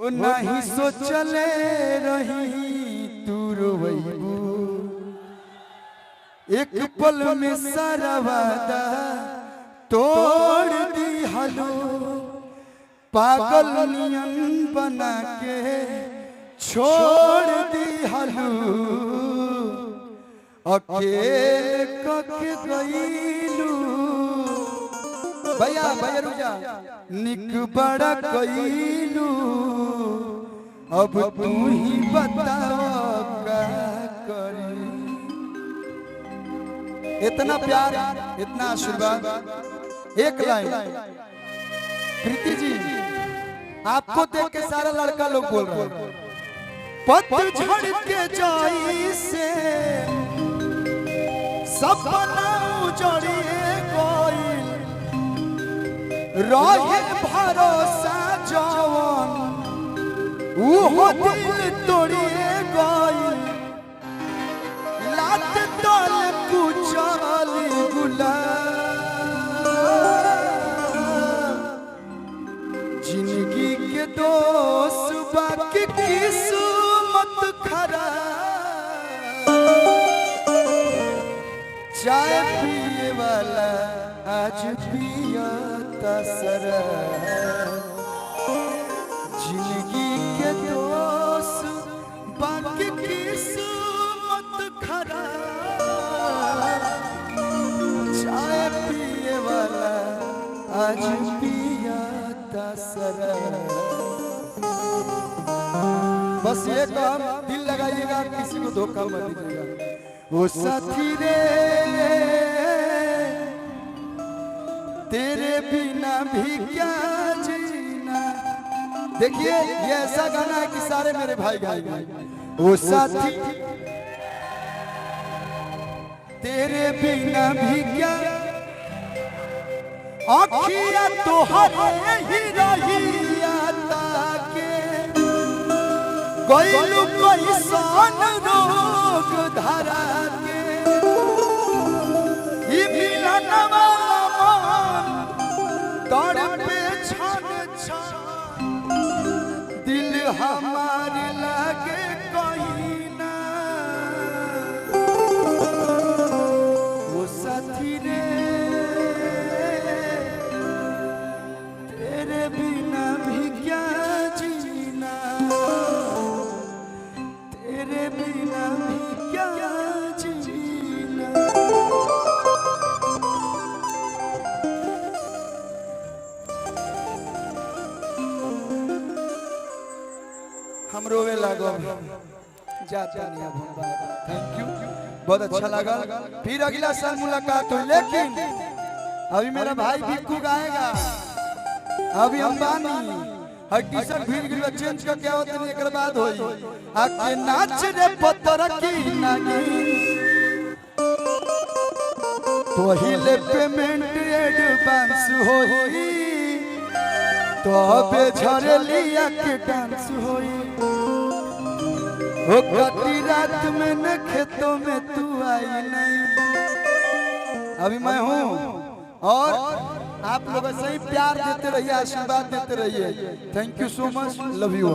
नहीं सोचले रही तू रोइबू एक पल में सारा वादा तोड़ दी हलो पागल नियन बना के छोड़ दी हलो अकेले कके गईलू भैया भैया रुजा निक बड़ा कईलू अब तू ही बताओ क्या करी। इतना प्यार इतना आशीर्वाद एक लाइन प्रीति जी आपको देख के सारा लड़का लोग बोल रहे हैं पतझड़ के जाई से सपना उजड़िए गइल रहे भरोसा जवान वो दिल तोड़िए गइल लात तल कुचल गुलाब जिंदगी के दोस्त बाकी किस्मत खराब चाय पिए वाला आज पियता शराब जिंदगी के दोस्त बाकी किस्मत खराब चाय पिए वाला आज पियता शराब। बस ये काम दिल लगाइएगा किसी को धोखा मत दीजिएगा। वो साथी रे तेरे बिना भी क्या जीना। देखिए ये ऐसा गाना है कि सारे मेरे भाई गाएंगे। वो साथी तेरे बिना भी क्या आँखियाँ तो हरे ही रही ताके गइलू कोई सान रोग धरा के ई मिलन वाला मन तड़पे छन छन दिल हमारे लागे कहीं ना। वो साथी रे तेरे बिना भी क्या जीना तेरे बिना भी क्या जीना। हम रोवे लागो जाता नहीं अब। थैंक यू बहुत अच्छा लगा फिर अगला साल मुलाकात हो। लेकिन अभी मेरा भाई भिक्कू गाएगा अभी अंबानी हर टी शर्ट भीड़ गिर चेंज करके आवत नहीं एक बाद होई आके नाच रे पत्थर की नागी पहिले पेमेंट एडवांस होई तो अबे झरलिया के डांस होई ओ कटी रात में न खेतों में तू आई नहीं। अभी मैं हूँ और आप लोग ऐसे ही प्यार देते रहिए आशीर्वाद देते रहिए। Thank you so much love you.